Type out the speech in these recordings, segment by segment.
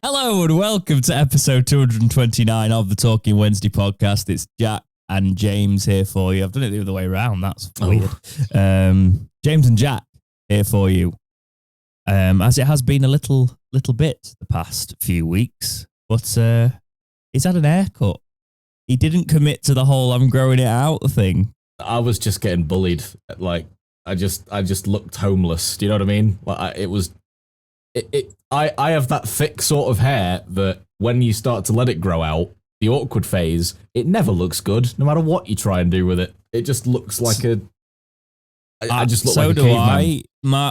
Hello and welcome to episode 229 of the Talking Wednesday podcast. It's Jack and James here for you. I've done it the other way around. That's weird. James and Jack here for you. As it has been a little bit the past few weeks, but he's had an haircut. He didn't commit to the whole "I'm growing it out" thing. I was just getting bullied. Like I just looked homeless. Do you know what I mean? Like I have that thick sort of hair that when you start to let it grow out, the awkward phase, it never looks good, no matter what you try and do with it. It just looks like I just look like a caveman.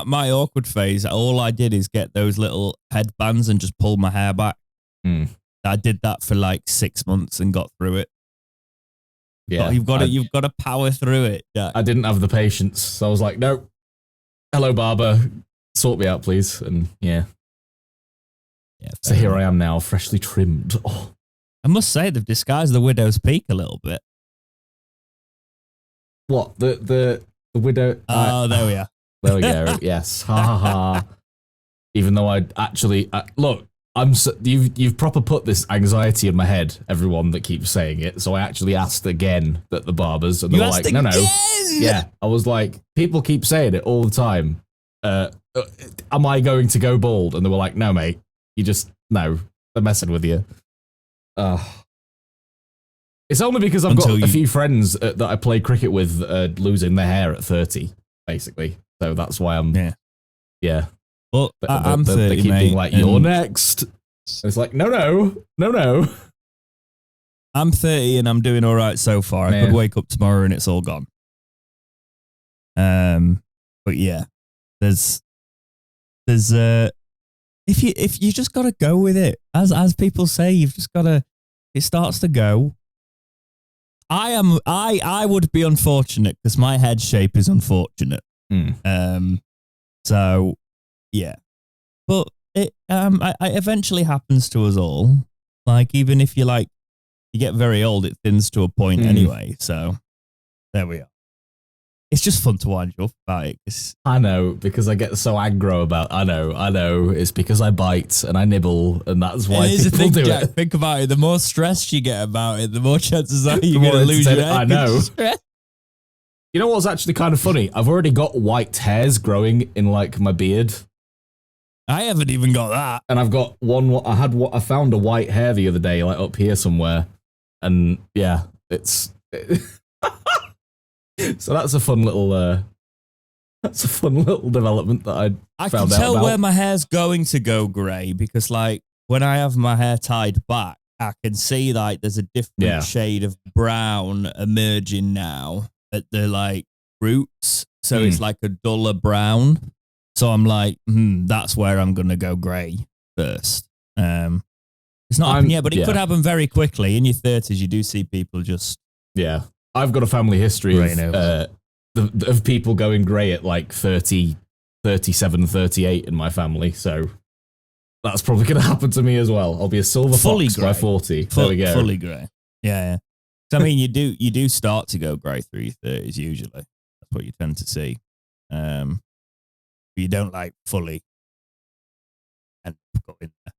My awkward phase, all I did is get those little headbands and just pull my hair back. I did that for like 6 months and got through it. Yeah, you've got to power through it, Jack. I didn't have the patience, so I was like, no, hello barber, sort me out, please. And yeah. So here I am now, freshly trimmed. Oh. I must say they've disguised the widow's peak a little bit. What the widow? Oh, there we are. There we go. Yes, ha ha ha. Even though I actually look, you've proper put this anxiety in my head. Everyone that keeps saying it, so I actually asked again at the barbers, and they were like, "No." Yeah, I was like, people keep saying it all the time. Am I going to go bald? And they were like, "No, mate. No, they're messing with you." It's only because I've got a few friends that I play cricket with losing their hair at 30, basically. So that's why I'm. Yeah. Well, I'm 30, they keep being like, "You're next." And it's like, no. I'm 30 and I'm doing all right so far. I could wake up tomorrow and it's all gone. But yeah, there's if you just gotta go with it, as people say, you've just gotta. It starts to go. I would be unfortunate because my head shape is unfortunate. So yeah, but it eventually happens to us all. Like even if you get very old, it thins to a point anyway. So there we are. It's just fun to wind you up about it. I know, because I get so aggro about. I know. It's because I bite and I nibble, and that's why people do Jack, it. Think about it. The more stressed you get about it, the more chances are you're going to lose your head. I know. You know what's actually kind of funny? I've already got white hairs growing in like my beard. I haven't even got that. And I've got one. I found a white hair the other day, like up here somewhere, and yeah, it's. So that's a fun little development that I found out about. I can tell where my hair's going to go grey because, like, when I have my hair tied back, I can see like there's a different shade of brown emerging now at the like roots. So it's like a duller brown. So I'm like, that's where I'm gonna go grey first. It's not happened yet, but it could happen very quickly. In your 30s, you do see people just I've got a family history of people going grey at like 30, 37, 38 in my family, so that's probably going to happen to me as well. I'll be a silver fox by 40. There we go. Fully grey. Yeah. So, I mean, you do start to go grey through your 30s usually. That's what you tend to see. But you don't like fully and go in there.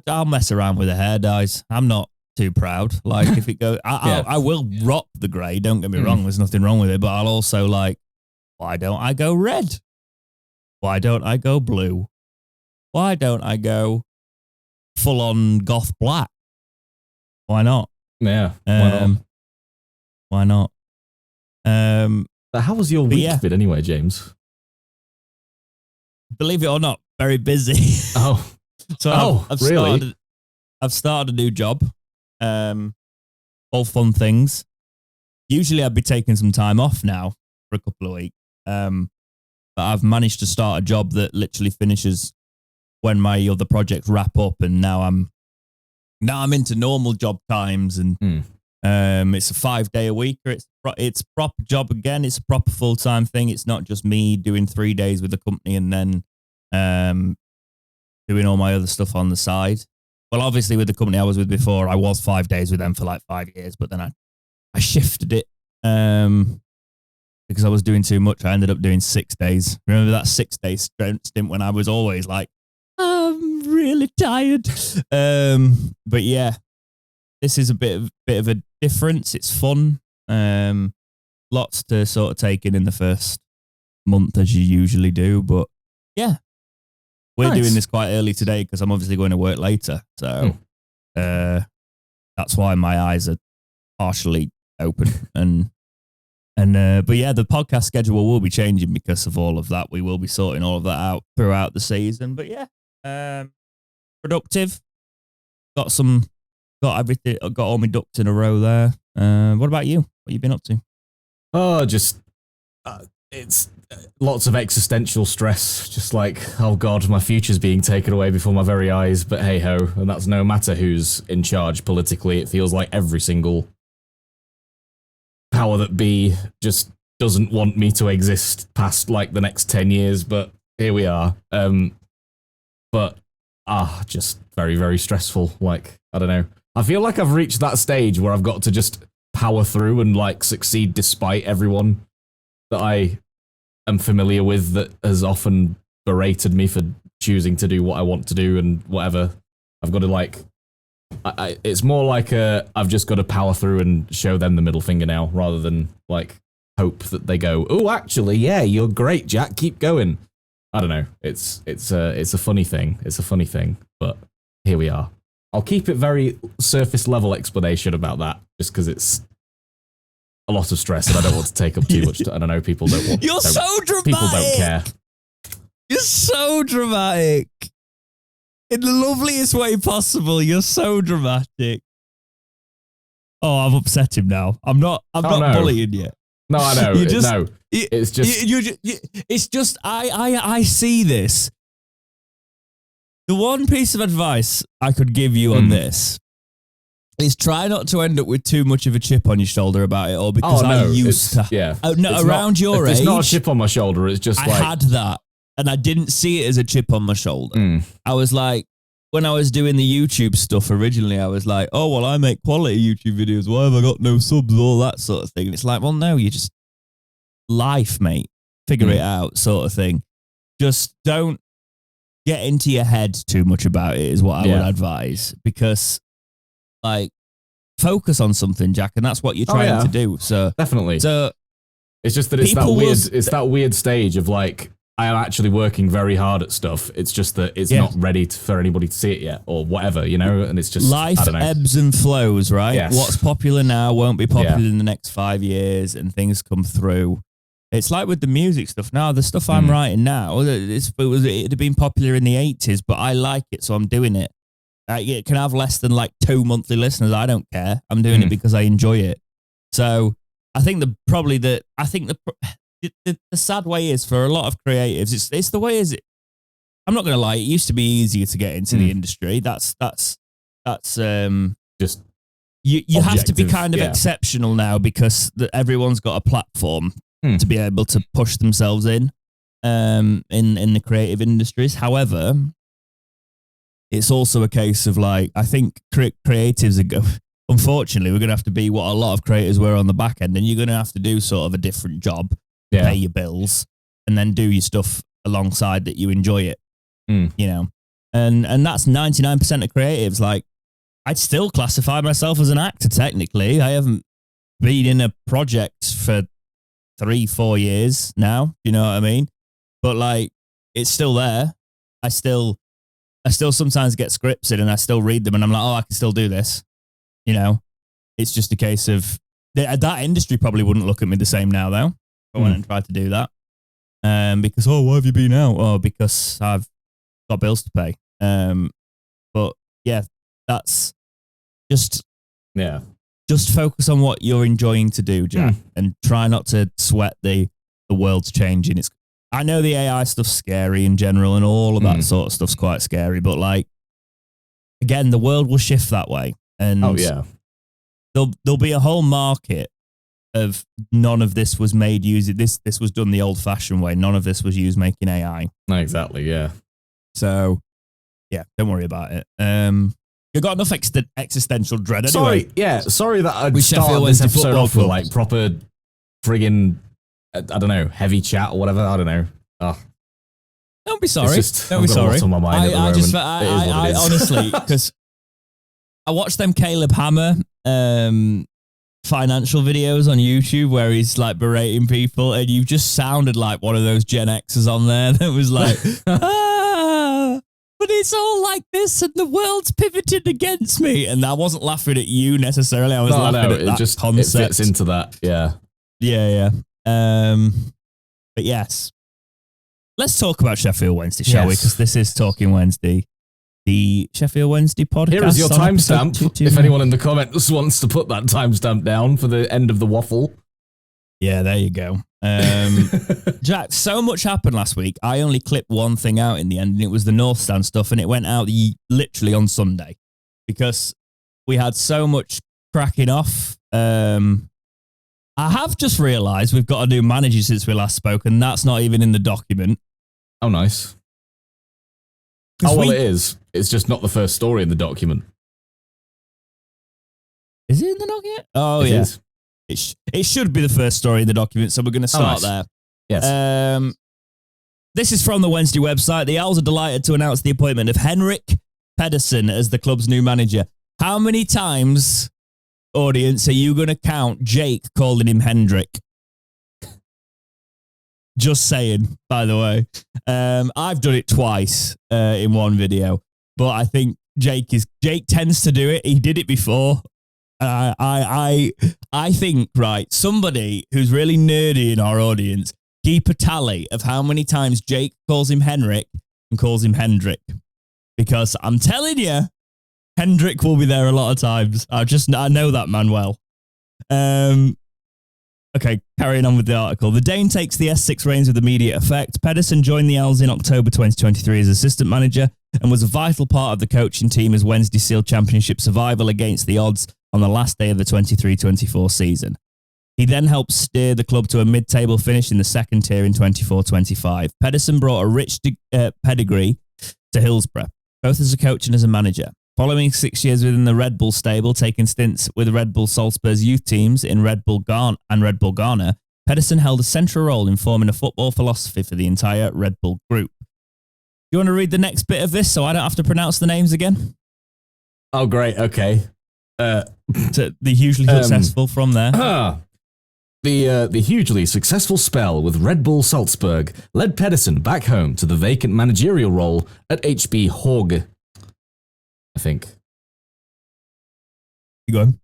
I'll mess around with the hair dyes. I'm not too proud. Like if it goes, I will rock the grey. Don't get me wrong. There's nothing wrong with it. But I'll also like, why don't I go red? Why don't I go blue? Why don't I go full on goth black? Why not? Yeah. Why not? How was your week been anyway, James? Believe it or not, very busy. I've started a new job. All fun things. Usually I'd be taking some time off now for a couple of weeks. But I've managed to start a job that literally finishes when my other projects wrap up, and now I'm into normal job times, and it's a 5-day a week. It's proper job again. It's a proper full-time thing. It's not just me doing 3 days with the company and then doing all my other stuff on the side. Well, obviously, with the company I was with before, I was 5 days with them for like 5 years, but then I shifted it because I was doing too much. I ended up doing 6 days. Remember that 6-day stint when I was always like, I'm really tired. But yeah, this is a bit of a difference. It's fun. Lots to sort of take in the first month, as you usually do. But yeah, we're doing this quite early today because I'm obviously going to work later. So that's why my eyes are partially open. But yeah, the podcast schedule will be changing because of all of that. We will be sorting all of that out throughout the season. But yeah, productive. Got everything. Got all my ducks in a row there. What about you? What have you been up to? Oh, just it's lots of existential stress. Just like, oh God, my future's being taken away before my very eyes. But hey ho, and that's no matter who's in charge politically. It feels like every single power that be just doesn't want me to exist past like the next 10 years. But here we are. Just very, very stressful. Like, I don't know. I feel like I've reached that stage where I've got to just power through and like succeed despite everyone that I am familiar with that has often berated me for choosing to do what I want to do and whatever. I've got to like, it's more like I've just got to power through and show them the middle finger now rather than like hope that they go, oh, actually, yeah, you're great, Jack, keep going. I don't know. It's a funny thing. It's a funny thing, but here we are. I'll keep it very surface level explanation about that, just because it's a lot of stress and I don't want to take up too much. I don't know. People don't want. You're so dramatic. People don't care. You're so dramatic. In the loveliest way possible. You're so dramatic. Oh, I've upset him now. I'm not bullying you. No, I know. It's just. I see this. The one piece of advice I could give you on this is try not to end up with too much of a chip on your shoulder about it all, because I used to. Yeah. Around your age. It's not a chip on my shoulder. It's just I had that, and I didn't see it as a chip on my shoulder. I was like, when I was doing the YouTube stuff originally, I was like, oh, well, I make quality YouTube videos. Why have I got no subs? All that sort of thing. And it's like, well, no, you just life, mate. Figure it out, sort of thing. Just don't get into your head too much about it is what I would advise, because like focus on something, Jack, and that's what you're trying to do. So definitely. So it's just that it's that weird stage of like, I am actually working very hard at stuff. It's just that it's not ready for anybody to see it yet or whatever, you know? And it's just life ebbs and flows, right? Yes. What's popular now won't be popular in the next 5 years, and things come through. It's like with the music stuff now. The stuff I'm writing now, it had been popular in the 80s, but I like it, so I'm doing it. It can have less than like 2 monthly listeners. I don't care. I'm doing it because I enjoy it. So I think the sad way is for a lot of creatives, it's the way is it. I'm not going to lie. It used to be easier to get into the industry. That's just you have to be kind of exceptional now because everyone's got a platform to be able to push themselves in the creative industries. However, it's also a case of like, I think creatives unfortunately, we're going to have to be what a lot of creators were on the back end, and you're going to have to do sort of a different job, pay your bills, and then do your stuff alongside that you enjoy it, you know? And that's 99% of creatives. Like, I'd still classify myself as an actor technically. I haven't been in a project for 3-4 years now. You know what I mean? But like, it's still there. I still sometimes get scripts in and I still read them and I'm like, oh, I can still do this. You know, it's just a case of that industry probably wouldn't look at me the same now though. If I went and tried to do that. Because, oh, why have you been out? Oh, because I've got bills to pay. But yeah, that's just focus on what you're enjoying to do, Jack, and try not to sweat the world's changing. I know the AI stuff's scary in general and all of that sort of stuff's quite scary, but like, again, the world will shift that way. And there'll be a whole market of none of this was made using this was done the old fashioned way. None of this was used making AI. No, exactly. Yeah. So yeah, don't worry about it. You've got enough existential dread anyway. Sorry that I started this episode off with like proper friggin', I don't know, heavy chat or whatever. I don't know. Don't be sorry. Don't I've be got a lot sorry. on my mind at the moment. I honestly, because I watched them Caleb Hammer financial videos on YouTube where he's like berating people, and you've just sounded like one of those Gen Xers on there that was like, but it's all like this and the world's pivoted against me. And I wasn't laughing at you necessarily. I was laughing at that concept. It fits into that. Yeah. Yeah. But yes, let's talk about Sheffield Wednesday, shall we? Because this is Talking Wednesday, the Sheffield Wednesday podcast. Here is your timestamp. If anyone in the comments wants to put that timestamp down for the end of the waffle. Yeah, there you go. Jack, so much happened last week. I only clipped one thing out in the end, and it was the North Stand stuff, and it went out literally on Sunday because we had so much cracking off. I have just realised we've got a new manager since we last spoke, and that's not even in the document. Oh, nice. Oh, well, it is. It's just not the first story in the document. Is it in the document? Oh, yeah. Is. It should be the first story in the document, so we're going to start there. Yes. This is from the Wednesday website. The Owls are delighted to announce the appointment of Henrik Pedersen as the club's new manager. How many times, audience, are you going to count Jake calling him Hendrik? Just saying, by the way. I've done it twice in one video, but I think Jake tends to do it. He did it before. I think, right, somebody who's really nerdy in our audience, keep a tally of how many times Jake calls him Henrik and calls him Hendrik. Because I'm telling you, Hendrik will be there a lot of times. I know that man well. Okay, carrying on with the article. The Dane takes the S6 reins with immediate effect. Pedersen joined the Owls in October 2023 as assistant manager and was a vital part of the coaching team as Wednesday sealed championship survival against the odds on the last day of the 23-24 season. He then helped steer the club to a mid-table finish in the second tier in 24-25. Pedersen brought a rich pedigree to Hillsborough, both as a coach and as a manager. Following 6 years within the Red Bull stable, taking stints with Red Bull Salzburg's youth teams in Red Bull Ghana, Pedersen held a central role in forming a football philosophy for the entire Red Bull group. You want to read the next bit of this so I don't have to pronounce the names again? Oh, great. Okay. The hugely successful from there. The hugely successful spell with Red Bull Salzburg led Pedersen back home to the vacant managerial role at HB Horg. I think. You go on.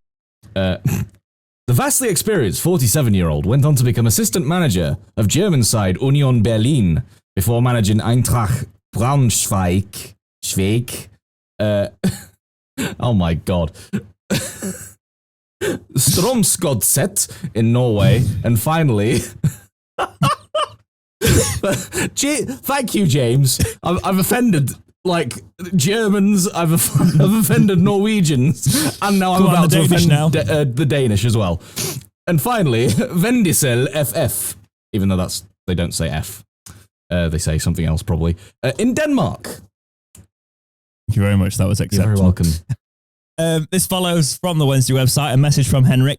The vastly experienced 47-year-old went on to become assistant manager of German side Union Berlin before managing Eintracht Braunschweig. Oh my god. Strømsgodset in Norway, and finally, thank you, James. I've offended like Germans. I've offended Norwegians, and now I'm about to offend the Danish as well. And finally, Vendisel FF, even though they don't say F, they say something else probably in Denmark. Thank you very much. That was exceptional. You're very welcome. This follows from the Wednesday website, a message from Henrik.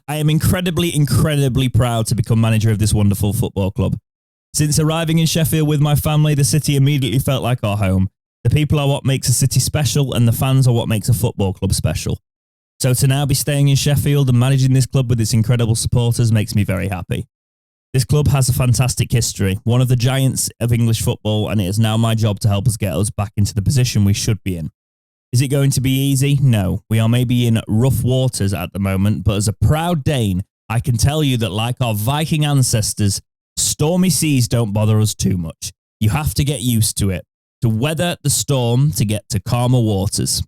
I am incredibly proud to become manager of this wonderful football club. Since arriving in Sheffield with my family, the city immediately felt like our home. The people are what makes a city special, and the fans are what makes a football club special. So to now be staying in Sheffield and managing this club with its incredible supporters makes me very happy. This club has a fantastic history, one of the giants of English football, and it is now my job to help us get us back into the position we should be in. Is it going to be easy? No. We are maybe in rough waters at the moment, but as a proud Dane, I can tell you that like our Viking ancestors, stormy seas don't bother us too much. You have to get used to it, to weather the storm to get to calmer waters.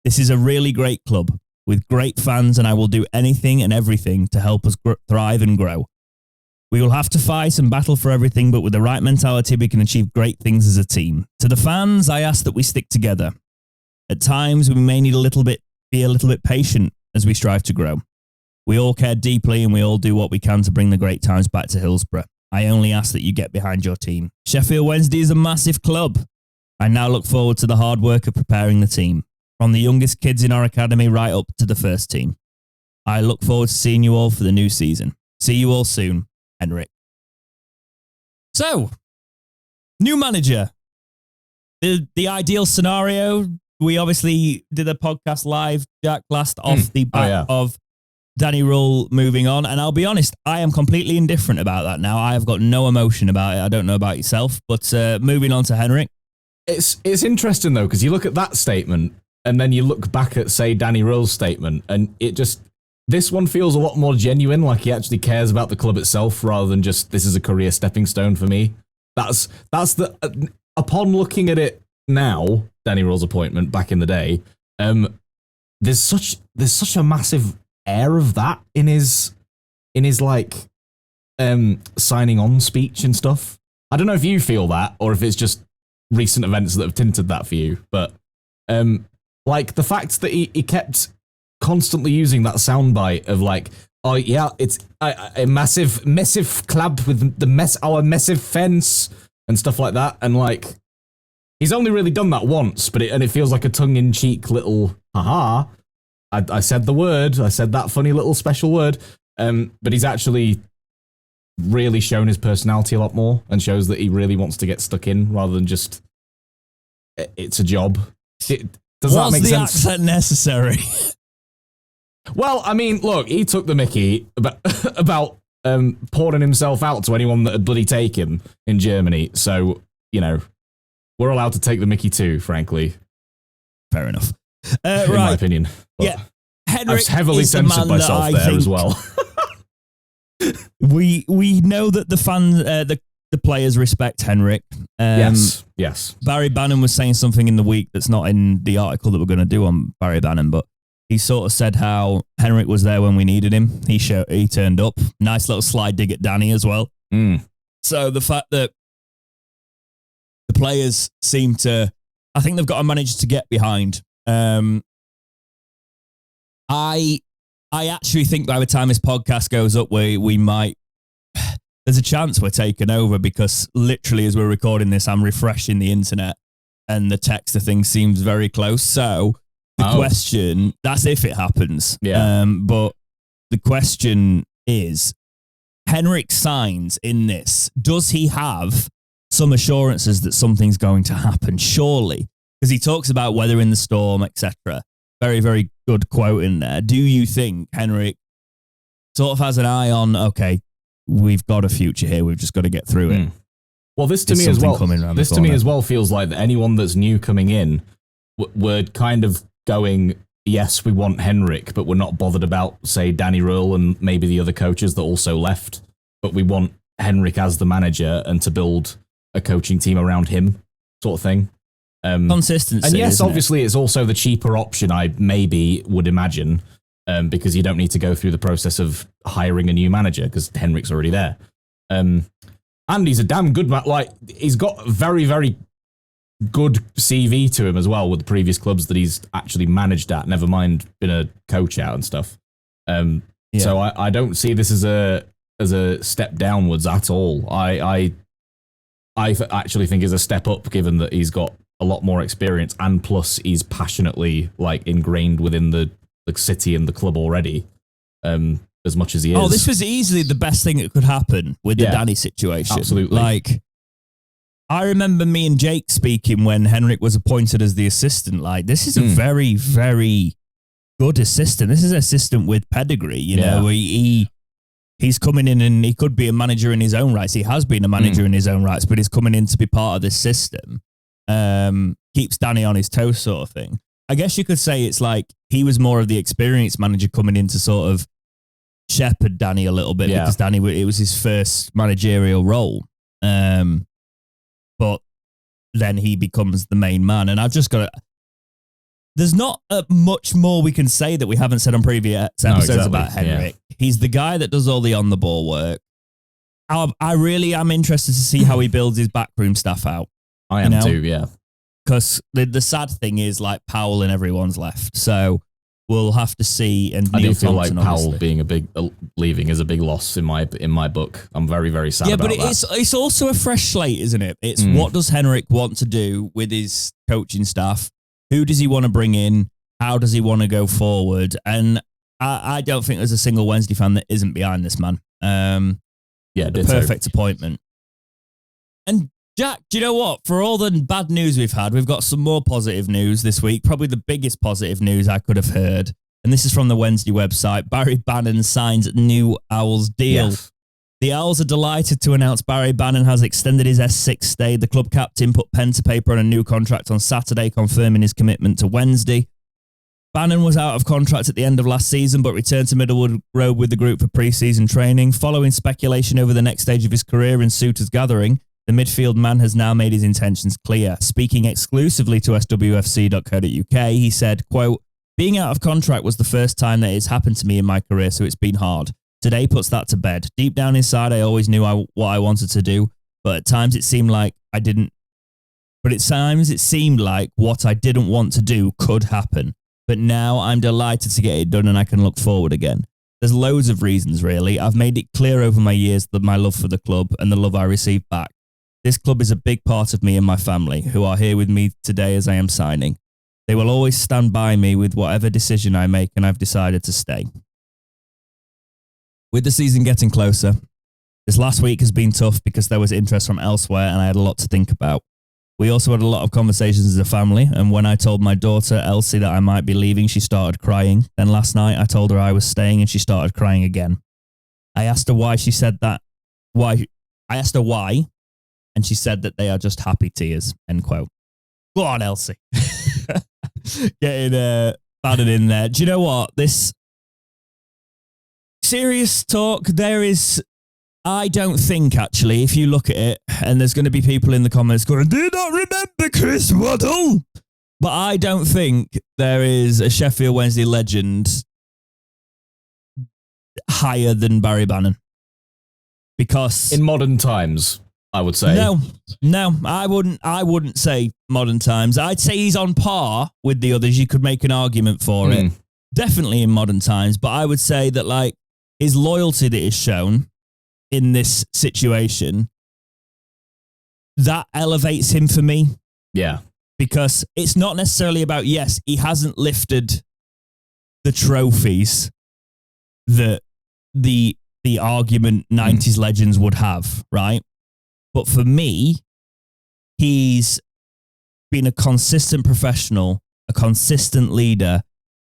This is a really great club with great fans, and I will do anything and everything to help us thrive and grow. We will have to fight and battle for everything, but with the right mentality, we can achieve great things as a team. To the fans, I ask that we stick together. At times, we may need be a little bit patient as we strive to grow. We all care deeply and we all do what we can to bring the great times back to Hillsborough. I only ask that you get behind your team. Sheffield Wednesday is a massive club. I now look forward to the hard work of preparing the team, from the youngest kids in our academy right up to the first team. I look forward to seeing you all for the new season. See you all soon, Henrik. So, New manager. The ideal scenario. We obviously did a podcast live, Jack, last off the back of Danny Rule moving on. And I'll be honest, I am completely indifferent about that now. I have got no emotion about it. I don't know about yourself, but moving on to Henrik. It's interesting, though, because you look at that statement and then you look back at, say, Danny Rule's statement, and this one feels a lot more genuine, like he actually cares about the club itself rather than just, this is a career stepping stone for me. That's the, upon looking at it now, Danny Rule's appointment back in the day, there's such a massive air of that in his like signing on speech and stuff. I don't know if you feel that or if it's just recent events that have tinted that for you, but like the fact that he kept constantly using that soundbite of like, oh yeah, it's a massive club with our massive fence and stuff like that, and like he's only really done that once, but it feels like a tongue-in-cheek little haha. I said the word, I said that funny little special word, but he's actually really shown his personality a lot more and shows that he really wants to get stuck in rather than just it's a job. Does that make sense? Was the accent necessary? Well, I mean, look, he took the mickey about pouring himself out to anyone that had bloody take him in Germany. So, you know, we're allowed to take the mickey too, frankly. Fair enough. In my opinion. But yeah. Henrik I've heavily censored myself there as well. we know that the fans, the players respect Henrik. Yes. Barry Bannan was saying something in the week that's not in the article that we're going to do on Barry Bannan, but he sort of said how Henrik was there when we needed him. He turned up. Nice little slide dig at Danny as well. So the fact that the players seem to, I think they've got a manager to get behind. I actually think by the time this podcast goes up, we might, there's a chance we're taking over because literally as we're recording this, I'm refreshing the internet and the text of things seems very close. So the question, that's if it happens. Yeah. But the question is, Henrik signs in this. Does he have some assurances that something's going to happen? Surely. Because he talks about weathering the storm, etc. Very, very good quote in there. Do you think Henrik sort of has an eye on, okay, we've got a future here, we've just got to get through it? Well, this to me as well feels like that anyone that's new coming in we're kind of going, yes, we want Henrik, but we're not bothered about, say, Danny Rule and maybe the other coaches that also left, but we want Henrik as the manager and to build a coaching team around him, sort of thing. Consistency. And yes, obviously, it's also the cheaper option, I maybe would imagine, because you don't need to go through the process of hiring a new manager because Henrik's already there. And he's a damn good man. Like, he's got very, very good CV to him as well with the previous clubs that he's actually managed at, never mind been a coach out and stuff. So I don't see this as a step downwards at all. I actually think is a step up, given that he's got a lot more experience and plus he's passionately like ingrained within the city and the club already, as much as he is. Oh, this was easily the best thing that could happen with the Danny situation. Absolutely. Like, I remember me and Jake speaking when Henrik was appointed as the assistant. Like, this is a very, very good assistant. This is an assistant with pedigree. You know, he's coming in and he could be a manager in his own rights. He has been a manager in his own rights, but he's coming in to be part of this system. Keeps Danny on his toes, sort of thing. I guess you could say it's like he was more of the experienced manager coming in to sort of shepherd Danny a little bit because Danny, it was his first managerial role. But then he becomes the main man. And I've just got to, there's not much more we can say that we haven't said on previous episodes about Henrik. Yeah. He's the guy that does all the on-the-ball work. I really am interested to see how he builds his backroom staff out. I am too, yeah. Because the sad thing is, like, Powell and everyone's left. So we'll have to see. And I Neil do feel Thompson, like Powell obviously, being leaving is a big loss in my book. I'm very, very sad about that. Yeah, but it's also a fresh slate, isn't it? It's what does Henrik want to do with his coaching staff? Who does he want to bring in? How does he want to go forward? And I don't think there's a single Wednesday fan that isn't behind this man. Yeah, the perfect appointment. And Jack, do you know what? For all the bad news we've had, we've got some more positive news this week. Probably the biggest positive news I could have heard. And this is from the Wednesday website. Barry Bannan signs new Owls deal. Yes. The Owls are delighted to announce Barry Bannan has extended his S6 stay. The club captain put pen to paper on a new contract on Saturday, confirming his commitment to Wednesday. Bannan was out of contract at the end of last season, but returned to Middlewood Road with the group for pre-season training. Following speculation over the next stage of his career in Suitors Gathering, the midfield man has now made his intentions clear. Speaking exclusively to SWFC.co.uk, he said, quote, "Being out of contract was the first time that it's happened to me in my career, so it's been hard. Today puts that to bed. Deep down inside, I always knew what I wanted to do, but at times it seemed like I didn't. But at times it seemed like what I didn't want to do could happen. But now I'm delighted to get it done and I can look forward again. There's loads of reasons, really. I've made it clear over my years that my love for the club and the love I receive back. This club is a big part of me and my family, who are here with me today as I am signing. They will always stand by me with whatever decision I make, and I've decided to stay." With the season getting closer, this last week has been tough because there was interest from elsewhere and I had a lot to think about. We also had a lot of conversations as a family, and when I told my daughter, Elsie, that I might be leaving, she started crying. Then last night, I told her I was staying and she started crying again. I asked her why she said that. I asked her why, and she said that they are just happy tears, end quote. Go on, Elsie. Getting Bannan in there. Do you know what? This serious talk, I don't think, actually, if you look at it, and there's going to be people in the comments going, "Do you not remember Chris Waddle?" But I don't think there is a Sheffield Wednesday legend higher than Barry Bannan. Because in modern times, I would say. No, I wouldn't say modern times. I'd say he's on par with the others. You could make an argument for it. Definitely in modern times. But I would say that, like, his loyalty that is shown in this situation, that elevates him for me. Yeah. Because it's not necessarily about, yes, he hasn't lifted the trophies that the argument 90s legends would have, right? But for me, he's been a consistent professional, a consistent leader.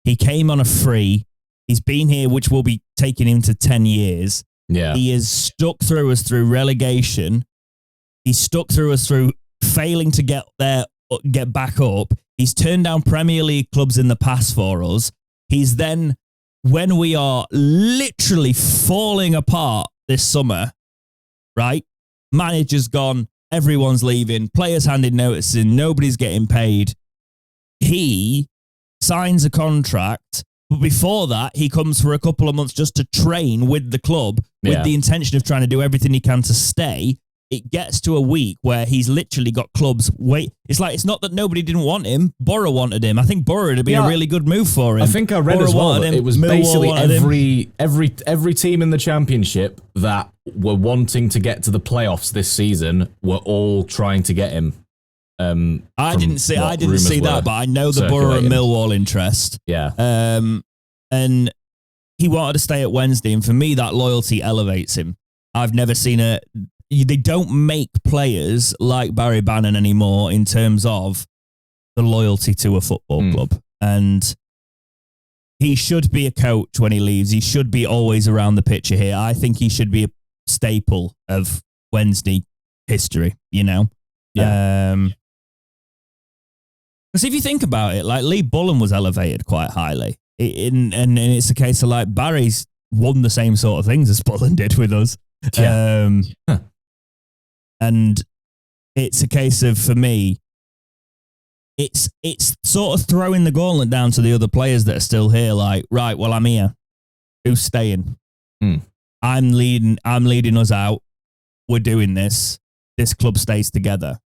He came on a free. He's been here, which will be taking him to 10 years. Yeah. He has stuck through us through relegation. He's stuck through us through failing to get back up. He's turned down Premier League clubs in the past for us. He's then, when we are literally falling apart this summer, right? Manager's gone, everyone's leaving, players handed notices in, nobody's getting paid. He signs a contract. But before that, he comes for a couple of months just to train with the club with the intention of trying to do everything he can to stay. It gets to a week where he's literally got clubs wait. It's like, it's not that nobody didn't want him. Borough wanted him. I think Borough would be a really good move for him. I think I read Borough as well that it was basically every team in the Championship that were wanting to get to the playoffs this season were all trying to get him. I didn't see that, but I know the Borough and Millwall interest. Yeah. And he wanted to stay at Wednesday, and for me, that loyalty elevates him. I've never seen they don't make players like Barry Bannan anymore in terms of the loyalty to a football club. And he should be a coach when he leaves. He should be always around the picture here. I think he should be a staple of Wednesday history, you know? Yeah. Because if you think about it, like, Lee Bullen was elevated quite highly. And it's a case of, like, Barry's won the same sort of things as Bullen did with us. Yeah. And it's a case of, for me, it's sort of throwing the gauntlet down to the other players that are still here. Like, right, well, I'm here. Who's staying? I'm leading us out. We're doing this. This club stays together.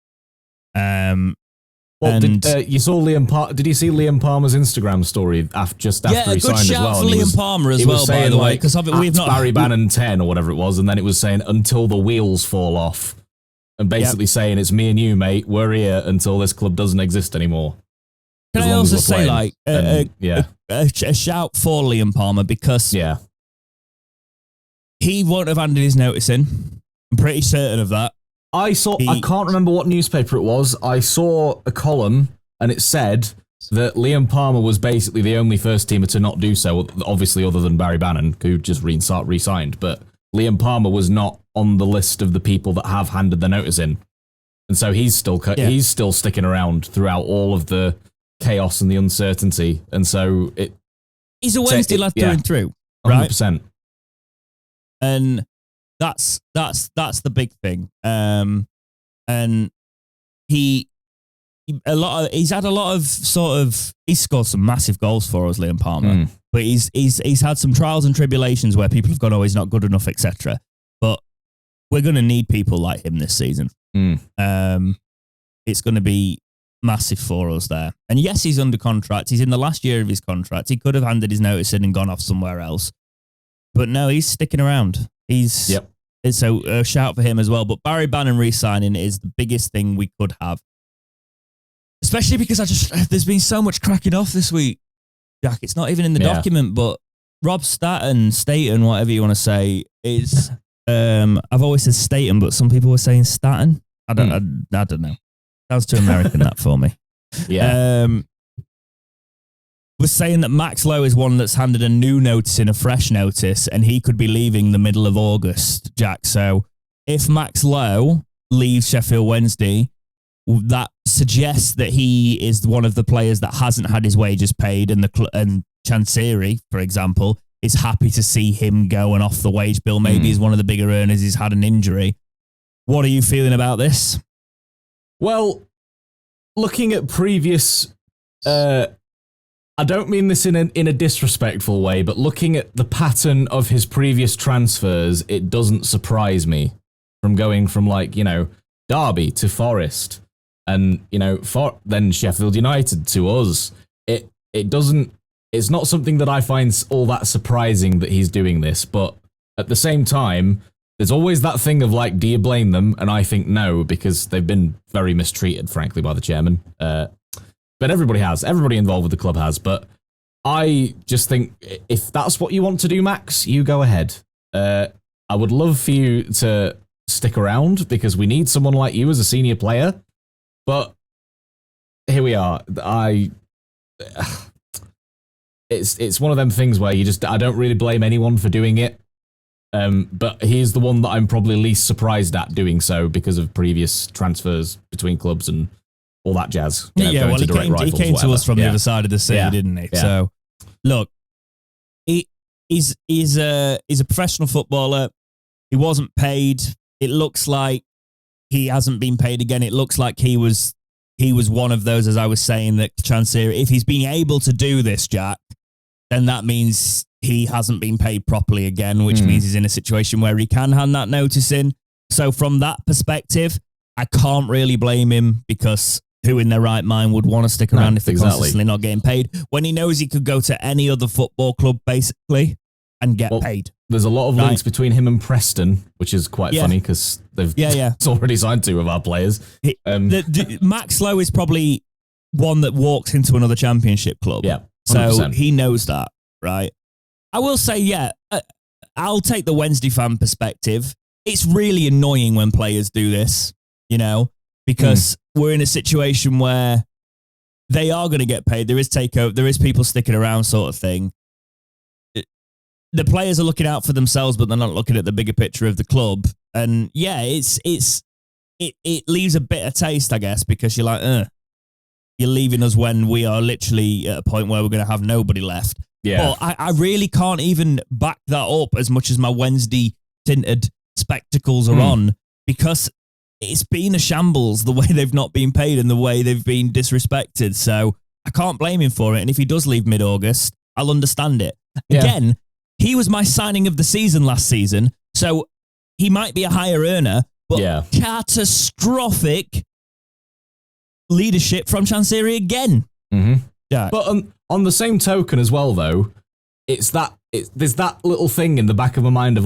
Well, you saw Liam? Did you see Liam Palmer's Instagram story just after he signed as well? Yeah, good shout for Liam Palmer as well, by the way, because we've not Barry Bannan 10 or whatever it was, and then it was saying until the wheels fall off, and basically saying it's me and you, mate. We're here until this club doesn't exist anymore. Can I also say, like, a shout for Liam Palmer, because he won't have handed his notice in. I'm pretty certain of that. I can't remember what newspaper it was. I saw a column and it said that Liam Palmer was basically the only first teamer to not do so, obviously other than Barry Bannan, who just re-signed, but Liam Palmer was not on the list of the people that have handed their notice in. And so he's still sticking around throughout all of the chaos and the uncertainty. And so he's a Wednesday lad through and through, right? 100%. And that's the big thing. And he's had a lot of he's scored some massive goals for us, Liam Palmer. But he's had some trials and tribulations where people have gone, oh, he's not good enough, etc. But we're going to need people like him this season. It's going to be massive for us there. And yes, he's under contract. He's in the last year of his contract. He could have handed his notice in and gone off somewhere else. But no, he's sticking around. It's a shout for him as well. But Barry Bannan re-signing is the biggest thing we could have. Especially because there's been so much cracking off this week, Jack. It's not even in the document, but Rob Staten, whatever you want to say, is I've always said Staten, but some people were saying Staten. I don't know. Sounds too American that for me. Yeah. Was saying that Max Lowe is one that's handed a new notice in, a fresh notice, and he could be leaving the middle of August, Jack. So if Max Lowe leaves Sheffield Wednesday, that suggests that he is one of the players that hasn't had his wages paid, and Chansiri, for example, is happy to see him go and off the wage bill. Maybe he's one of the bigger earners. He's had an injury. What are you feeling about this? Well, looking at previous, I don't mean this in a disrespectful way, but looking at the pattern of his previous transfers, it doesn't surprise me from going from Derby to Forest. And, then Sheffield United to us. It's not something that I find all that surprising that he's doing this, but at the same time, there's always that thing of do you blame them? And I think no, because they've been very mistreated, frankly, by the chairman. But everybody involved with the club has. But I just think if that's what you want to do, Max, you go ahead. I would love for you to stick around because we need someone like you as a senior player. But here we are. It's one of them things where I don't really blame anyone for doing it. But he's the one that I'm probably least surprised at doing so because of previous transfers between clubs and all that jazz. He came to us from the other side of the sea, didn't he? Yeah. So, look, he's a professional footballer. He wasn't paid. It looks like he hasn't been paid again. It looks like he was one of those, as I was saying, that Chansiri, if he's being able to do this, Jack, then that means he hasn't been paid properly again, which means he's in a situation where he can hand that notice in. So from that perspective, I can't really blame him because who in their right mind would want to stick around if they're consistently not getting paid when he knows he could go to any other football club basically and get paid. There's a lot of links between him and Preston, which is quite funny because they've already signed two of our players. Max Lowe is probably one that walks into another championship club. Yeah, 100%. So he knows that, right? I will say, I'll take the Wednesday fan perspective. It's really annoying when players do this, because we're in a situation where they are going to get paid. There is takeover. There is people sticking around sort of thing. The players are looking out for themselves, but they're not looking at the bigger picture of the club. And it leaves a bitter taste, I guess, because you're like, you're leaving us when we are literally at a point where we're going to have nobody left. Yeah. But I really can't even back that up as much as my Wednesday tinted spectacles are on, because it's been a shambles the way they've not been paid and the way they've been disrespected. So I can't blame him for it. And if he does leave mid-August, I'll understand it. Yeah. Again, he was my signing of the season last season, so he might be a higher earner, but catastrophic leadership from Chansiri again. Yeah. But on the same token as well, though, there's that little thing in the back of my mind of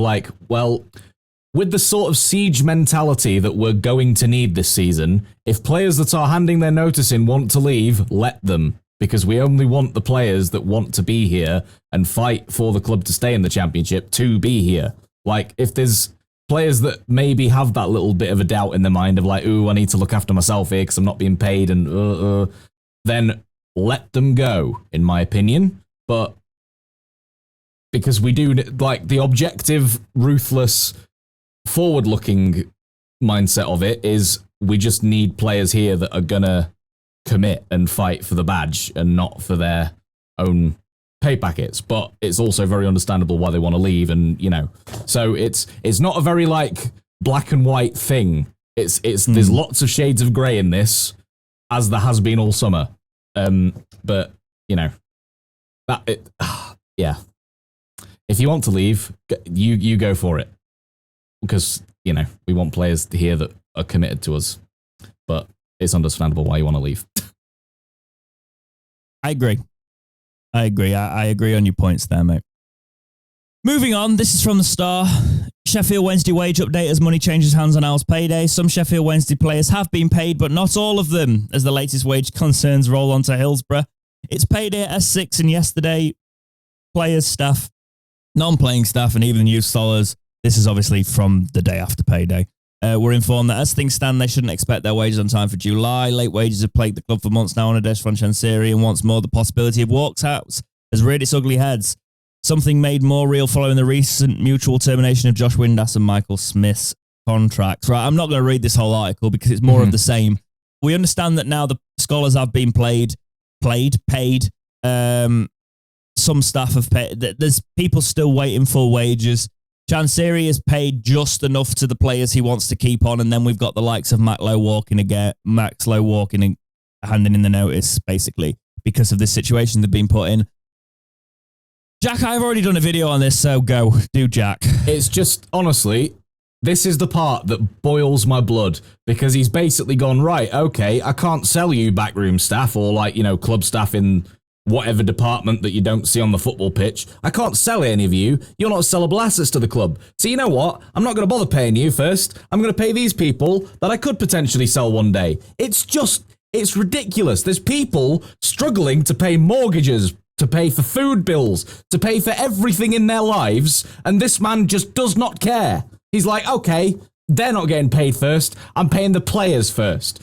with the sort of siege mentality that we're going to need this season, if players that are handing their notice in want to leave, let them. Because we only want the players that want to be here and fight for the club to stay in the championship to be here. If there's players that maybe have that little bit of a doubt in their mind of like, ooh, I need to look after myself here because I'm not being paid, and then let them go, in my opinion. But because we do, like, the objective, ruthless, forward-looking mindset of it is we just need players here that are gonna commit and fight for the badge and not for their own pay packets. But it's also very understandable why they want to leave, and so it's not a very like black and white thing. It's there's lots of shades of grey in this, as there has been all summer. But yeah. If you want to leave, you go for it, because we want players here that are committed to us. But it's understandable why you want to leave. I agree. I agree on your points there, mate. Moving on, this is from the Star. Sheffield Wednesday wage update as money changes hands on Al's payday. Some Sheffield Wednesday players have been paid, but not all of them, as the latest wage concerns roll onto Hillsborough. It's payday at S6, and yesterday, players, staff, non-playing staff, and even youth scholars, this is obviously from the day after payday, were informed that as things stand, they shouldn't expect their wages on time for July. Late wages have plagued the club for months now on a desk from Chansiri, and once more, the possibility of walkouts has reared its ugly heads. Something made more real following the recent mutual termination of Josh Windass and Michael Smith's contracts. Right, I'm not going to read this whole article because it's more of the same. We understand that now the scholars have been paid. Some staff have paid. There's people still waiting for wages. Chansiri has paid just enough to the players he wants to keep on, and then we've got the likes of Max Lowe walking and handing in the notice, basically, because of this situation they've been put in. Jack, I've already done a video on this, so go. Do Jack. It's just, honestly, this is the part that boils my blood, because he's basically gone, right, okay, I can't sell you backroom staff or, club staff in whatever department that you don't see on the football pitch. I can't sell any of you. You're not sellable assets to the club. So you know what? I'm not going to bother paying you first. I'm going to pay these people that I could potentially sell one day. It's ridiculous. There's people struggling to pay mortgages, to pay for food bills, to pay for everything in their lives, and this man just does not care. He's like, okay, they're not getting paid first. I'm paying the players first.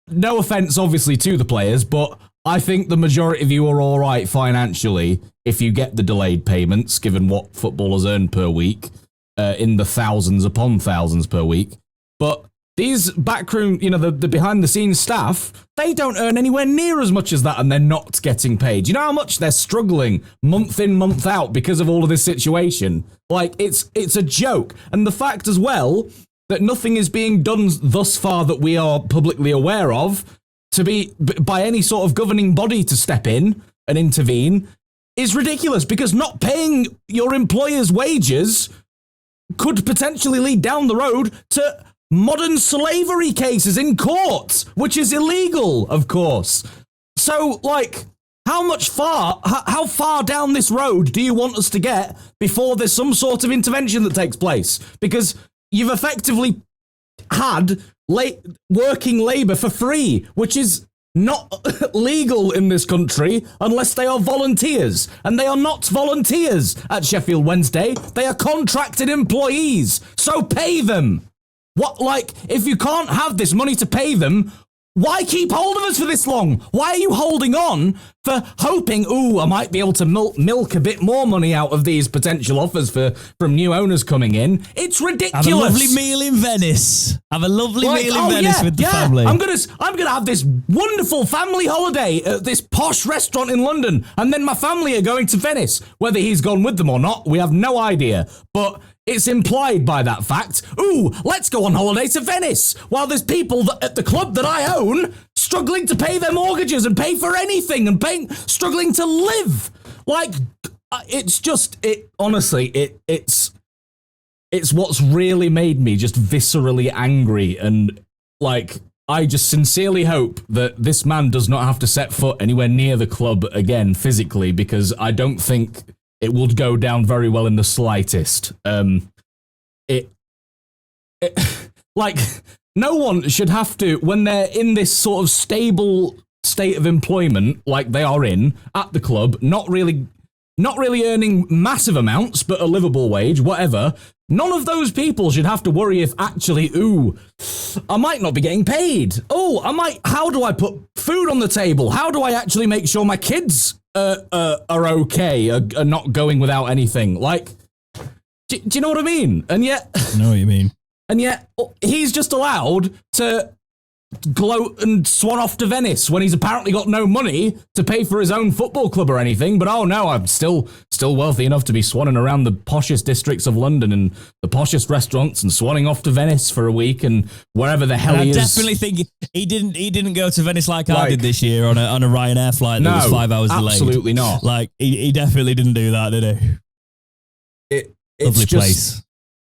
No offense, obviously, to the players, but I think the majority of you are all right financially if you get the delayed payments, given what footballers earn per week, in the thousands upon thousands per week. But these backroom, the behind-the-scenes staff, they don't earn anywhere near as much as that, and they're not getting paid. You know how much they're struggling month in, month out because of all of this situation? Like, it's a joke. And the fact as well that nothing is being done thus far that we are publicly aware of to be by any sort of governing body to step in and intervene is ridiculous, because not paying your employer's wages could potentially lead down the road to modern slavery cases in court, which is illegal, of course. So, how far down this road do you want us to get before there's some sort of intervention that takes place? Because you've effectively had working labour for free, which is not legal in this country unless they are volunteers. And they are not volunteers at Sheffield Wednesday. They are contracted employees. So pay them. If you can't have this money to pay them, why keep hold of us for this long? Why are you holding on for hoping, I might be able to milk a bit more money out of these potential offers from new owners coming in? It's ridiculous. Have a lovely meal in Venice. With the family. I'm gonna have this wonderful family holiday at this posh restaurant in London, and then my family are going to Venice. Whether he's gone with them or not, we have no idea. But it's implied by that fact, let's go on holiday to Venice, while there's people at the club that I own struggling to pay their mortgages and pay for anything and struggling to live. It's what's really made me just viscerally angry, and I just sincerely hope that this man does not have to set foot anywhere near the club again physically, because I don't think it would go down very well in the slightest. No one should have to, when they're in this sort of stable state of employment like they are in at the club, not not really earning massive amounts, but a livable wage, whatever. None of those people should have to worry if actually, I might not be getting paid. How do I put food on the table? How do I actually make sure my kids are okay, are not going without anything? Like, do you know what I mean? And yet... I know what you mean. And yet, he's just allowed to gloat and swan off to Venice when he's apparently got no money to pay for his own football club or anything. But oh no, I'm still wealthy enough to be swanning around the poshest districts of London and the poshest restaurants and swanning off to Venice for a week and wherever the hell he is. I definitely think he didn't go to Venice like I did this year on a Ryanair flight that was 5 hours delayed. Absolutely not. Like he definitely didn't do that, did he? Lovely place.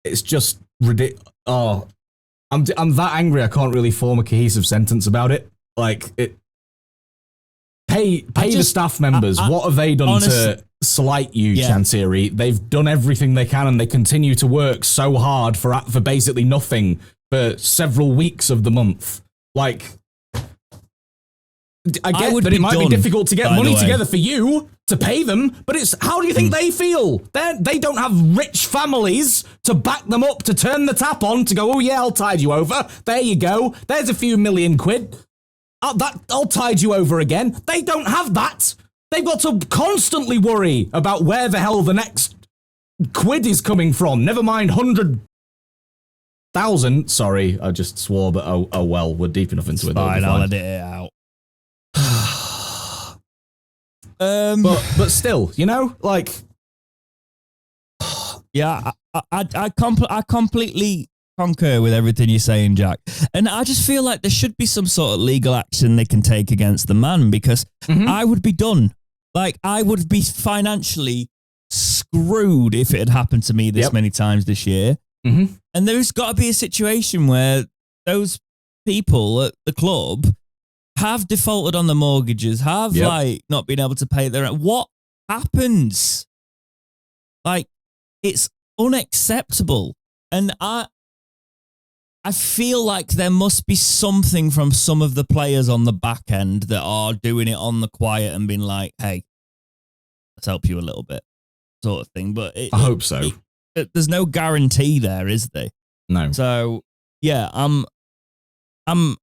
It's just ridiculous. Oh, I'm that angry I can't really form a cohesive sentence about it. Like, pay the staff members. What have they done to slight you, Chansiri? They've done everything they can and they continue to work so hard for basically nothing for several weeks of the month. Like, I get that it might be difficult to get money together for you to pay them, but it's how do you think they feel? They don't have rich families to back them up to turn the tap on to go, oh yeah, I'll tide you over. There you go. There's a few million quid. I'll tide you over again. They don't have that. They've got to constantly worry about where the hell the next quid is coming from. Never mind 100,000. Sorry, I just swore, but oh well, we're deep enough into it. Fine, I'll edit it out. But still, you know, like, yeah, I completely concur with everything you're saying, Jack, and I just feel like there should be some sort of legal action they can take against the man because I would be done. Like, I would be financially screwed if it had happened to me this many times this year. And there's got to be a situation where those people at the club have defaulted on the mortgages, have like not been able to pay their rent. What happens? Like, it's unacceptable. And I feel like there must be something from some of the players on the back end that are doing it on the quiet and being like, hey, let's help you a little bit, sort of thing. But I hope so. There's no guarantee there, is there? No. So, yeah, I'm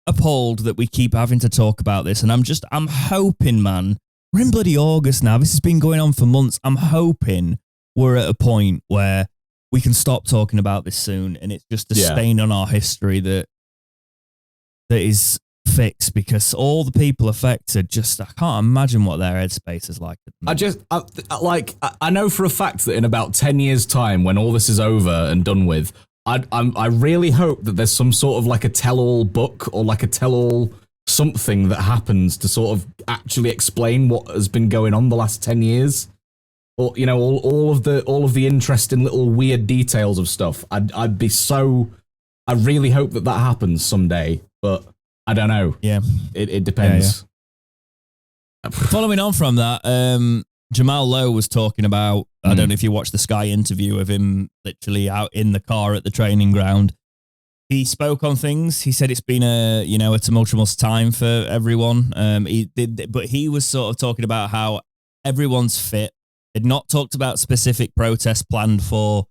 appalled that we keep having to talk about this, and I'm hoping, man, we're in bloody August now. This has been going on for months. I'm hoping we're at a point where we can stop talking about this soon, and it's just a stain on our history that is fixed, because all the people affected, I can't imagine what their headspace is like. I know for a fact that in about 10 years' time, when all this is over and done with, I really hope that there's some sort of like a tell-all book or like a tell-all something that happens to sort of actually explain what has been going on the last 10 years. Or, you know, all of the interesting little weird details of stuff. I really hope that happens someday, but I don't know. Yeah. It depends. Following on from that, Jamal Lowe was talking about, I don't know if you watched the Sky interview of him literally out in the car at the training ground. He spoke on things. He said it's been a tumultuous time for everyone. But he was sort of talking about how everyone's fit. They'd not talked about specific protests planned for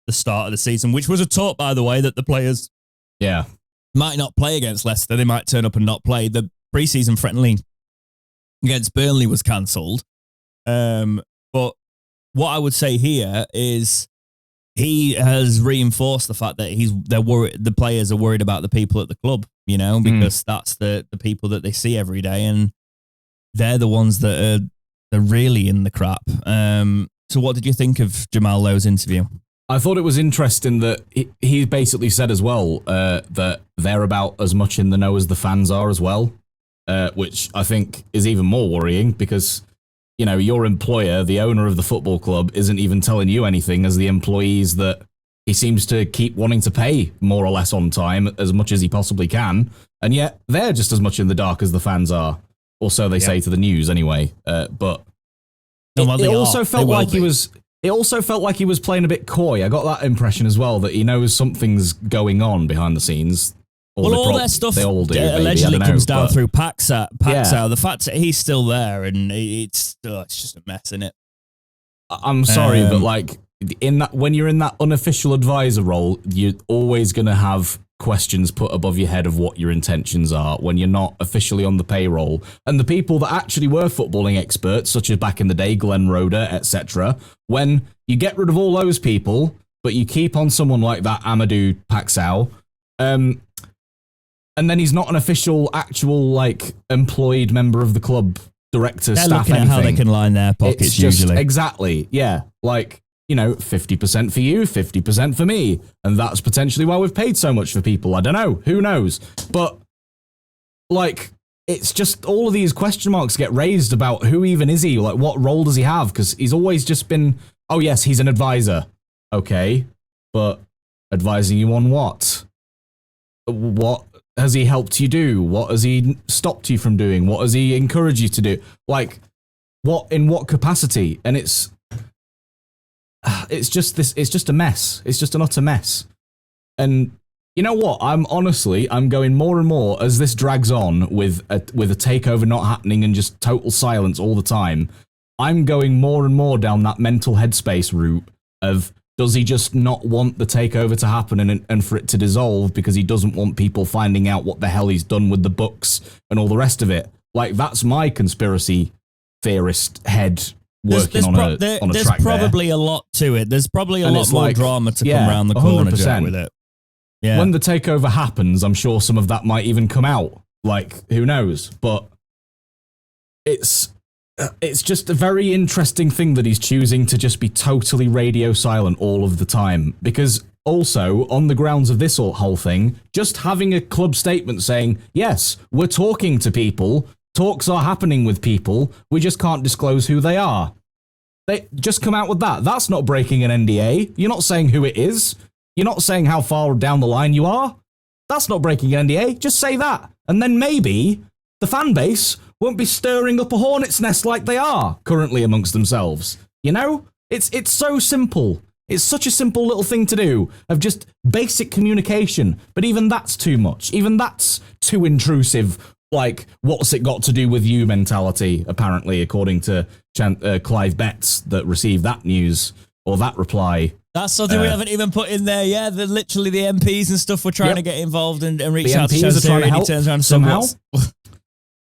the start of the season, which was a talk, by the way, that the players might not play against Leicester. They might turn up and not play. The pre-season friendly against Burnley was cancelled. But what I would say here is he has reinforced the fact that the players are worried about the people at the club, you know, because that's the people that they see every day, and they're the ones that are really in the crap. So what did you think of Jamal Lowe's interview? I thought it was interesting that he basically said as well that they're about as much in the know as the fans are as well, which I think is even more worrying because, you know, your employer, the owner of the football club, isn't even telling you anything as the employees that he seems to keep wanting to pay more or less on time as much as he possibly can. And yet they're just as much in the dark as the fans are. Or so they say to the news anyway. But it also felt like he was playing a bit coy. I got that impression as well, that he knows something's going on behind the scenes. All their stuff allegedly comes down through Paxao. The fact that he's still there and it's just a mess, isn't it? I'm sorry, but like in that, when you're in that unofficial advisor role, you're always going to have questions put above your head of what your intentions are when you're not officially on the payroll. And the people that actually were footballing experts, such as back in the day, Glenn Roeder, etc., when you get rid of all those people, but you keep on someone like that Amadou Paxao, and then he's not an official, actual, like, employed member of the club, director, They're staff, looking anything. at how they can line their pockets, It's just, usually. exactly, yeah. Like, 50% for you, 50% for me. And that's potentially why we've paid so much for people. I don't know. Who knows? But, like, it's just all of these question marks get raised about who even is he? Like, what role does he have? Because he's always just been, oh, yes, he's an advisor. Okay. But advising you on what? What has he helped you do? What has he stopped you from doing? What has he encouraged you to do? Like, in what capacity? And it's just a mess. It's just an utter mess. And you know what? I'm going more and more as this drags on with a takeover not happening and just total silence all the time. I'm going more and more down that mental headspace route of, does he just not want the takeover to happen and for it to dissolve because he doesn't want people finding out what the hell he's done with the books and all the rest of it? Like, that's my conspiracy theorist head working on a track. There's probably a lot to it. There's probably a lot more drama to come around the corner, Jack, with it. Yeah. When the takeover happens, I'm sure some of that might even come out. Like, who knows? But it's just a very interesting thing that he's choosing to just be totally radio silent all of the time. Because also, on the grounds of this whole thing, just having a club statement saying, yes, we're talking to people, talks are happening with people, we just can't disclose who they are. They just come out with that. That's not breaking an NDA. You're not saying who it is. You're not saying how far down the line you are. That's not breaking an NDA. Just say that. And then maybe the fan base won't be stirring up a hornet's nest like they are currently amongst themselves. You know? It's so simple. It's such a simple little thing to do, of just basic communication. But even that's too much. Even that's too intrusive. Like, what's it got to do with you mentality, apparently, according to Clive Betts, that received that news, or that reply. That's something we haven't even put in there. Yeah, literally the MPs and stuff were trying to get involved and reach out to Chansiri, and he turns around and somehow.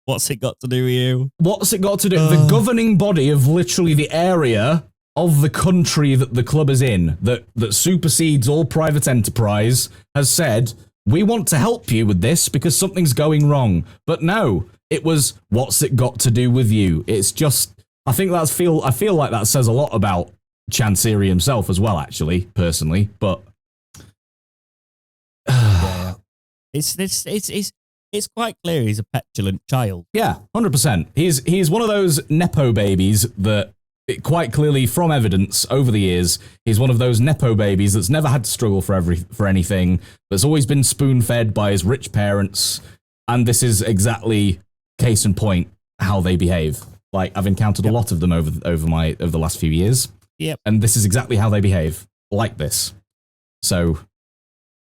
What's it got to do with you? What's it got to do? The governing body of literally the area of the country that the club is in, that supersedes all private enterprise, has said, we want to help you with this because something's going wrong. But no, it was, what's it got to do with you? It's just, I feel like that says a lot about Chansiri himself as well, actually, personally. But yeah. It's quite clear he's a petulant child. Yeah, 100%. He's one of those nepo babies that, quite clearly from evidence over the years, he's one of those nepo babies that's never had to struggle for anything, that's always been spoon-fed by his rich parents, and this is exactly case in point how they behave. Like, I've encountered a lot of them over the last few years. Yep. And this is exactly how they behave, like this. So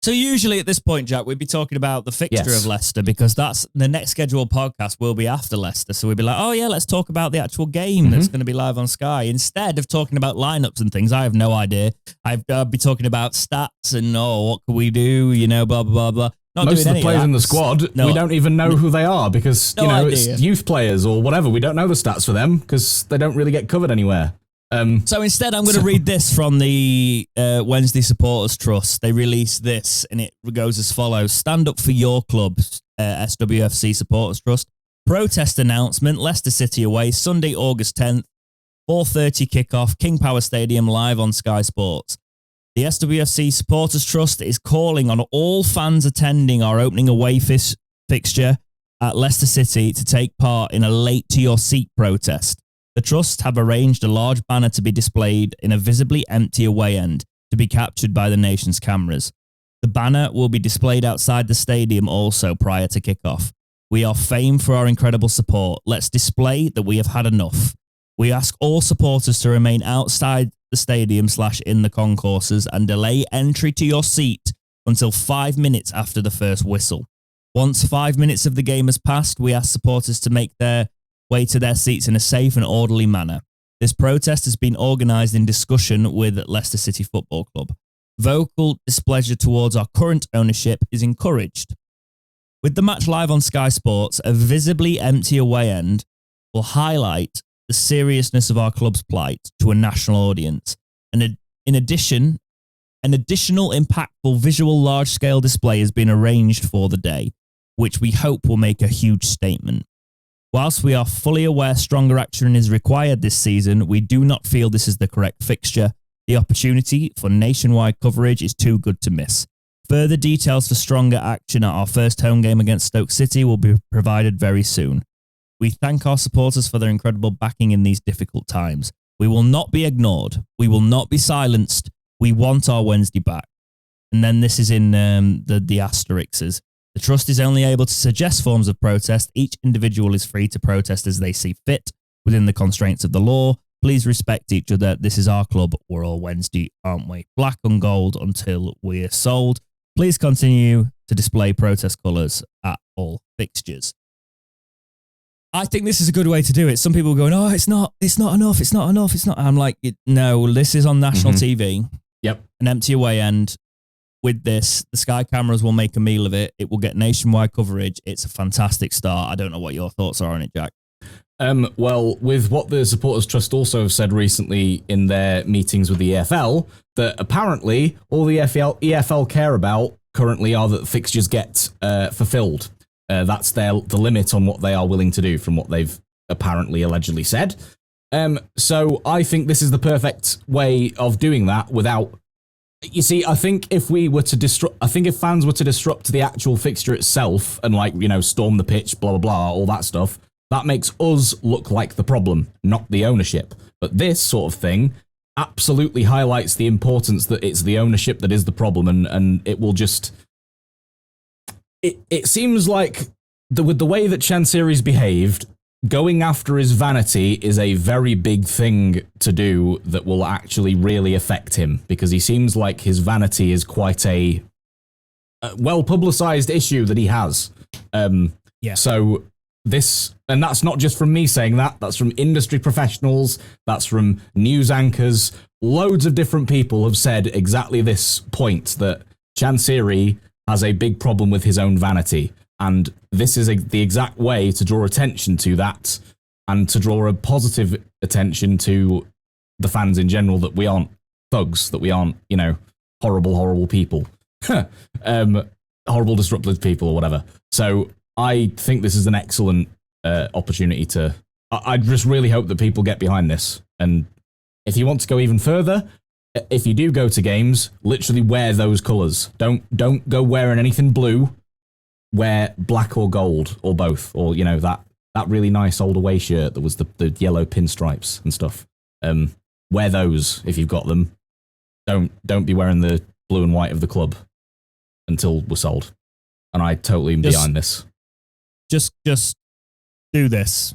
usually at this point, Jack, we'd be talking about the fixture of Leicester, because that's the next scheduled podcast will be after Leicester. So we'd be like, oh yeah, let's talk about the actual game that's going to be live on Sky. Instead of talking about lineups and things, I have no idea. I'd be talking about stats and, what can we do, blah, blah, blah, blah. Not most of the players in the squad, we don't even know who they are because, it's youth players or whatever. We don't know the stats for them because they don't really get covered anywhere. So instead, I'm going to read this from the Wednesday Supporters Trust. They released this, and it goes as follows. Stand up for your club, SWFC Supporters Trust. Protest announcement, Leicester City away, Sunday, August 10th, 4:30 kickoff, King Power Stadium, live on Sky Sports. The SWFC Supporters Trust is calling on all fans attending our opening away fixture at Leicester City to take part in a late-to-your-seat protest. The Trust have arranged a large banner to be displayed in a visibly empty away end to be captured by the nation's cameras. The banner will be displayed outside the stadium also prior to kickoff. We are famed for our incredible support. Let's display that we have had enough. We ask all supporters to remain outside the stadium / in the concourses and delay entry to your seat until 5 minutes after the first whistle. Once 5 minutes of the game has passed, we ask supporters to make their way to their seats in a safe and orderly manner. This protest has been organised in discussion with Leicester City Football Club. Vocal displeasure towards our current ownership is encouraged. With the match live on Sky Sports, a visibly empty away end will highlight the seriousness of our club's plight to a national audience. And in addition, an additional impactful visual large-scale display has been arranged for the day, which we hope will make a huge statement. Whilst we are fully aware stronger action is required this season, we do not feel this is the correct fixture. The opportunity for nationwide coverage is too good to miss. Further details for stronger action at our first home game against Stoke City will be provided very soon. We thank our supporters for their incredible backing in these difficult times. We will not be ignored. We will not be silenced. We want our Wednesday back. And then this is in the asterisks. The trust is only able to suggest forms of protest. Each individual is free to protest as they see fit within the constraints of the law. Please respect each other. This is our club. We're all Wednesday, aren't we? Black and gold until we're sold. Please continue to display protest colours at all fixtures. I think this is a good way to do it. Some people are going, oh, it's not enough. I'm like, no, this is on national TV. Yep. An empty away end. With this, the Sky cameras will make a meal of it. It will get nationwide coverage. It's a fantastic start. I don't know what your thoughts are on it, Jack. Well, with what the Supporters Trust also have said recently in their meetings with the EFL, that apparently all the EFL care about currently are that fixtures get fulfilled. That's the limit on what they are willing to do from what they've apparently allegedly said. So I think this is the perfect way of doing that without... You see, I think if fans were to disrupt the actual fixture itself and storm the pitch, blah, blah, blah, all that stuff, that makes us look like the problem, not the ownership. But this sort of thing absolutely highlights the importance that it's the ownership that is the problem, and it will just... It seems like with the way that Chansiri's behaved, going after his vanity is a very big thing to do that will actually really affect him, because he seems like his vanity is quite a well-publicized issue that he has. So this, and that's not just from me saying that, that's from industry professionals, that's from news anchors. Loads of different people have said exactly this point, that Chansiri has a big problem with his own vanity. And this is the exact way to draw attention to that and to draw a positive attention to the fans in general, that we aren't thugs, that we aren't, horrible, horrible people. Horrible, disruptive people or whatever. So I think this is an excellent opportunity to... I just really hope that people get behind this. And if you want to go even further, if you do go to games, literally wear those colours. Don't go wearing anything blue. Wear black or gold or both, or that really nice old away shirt that was the yellow pinstripes and stuff. Wear those if you've got them. Don't be wearing the blue and white of the club until we're sold. And I totally am behind this. Just do this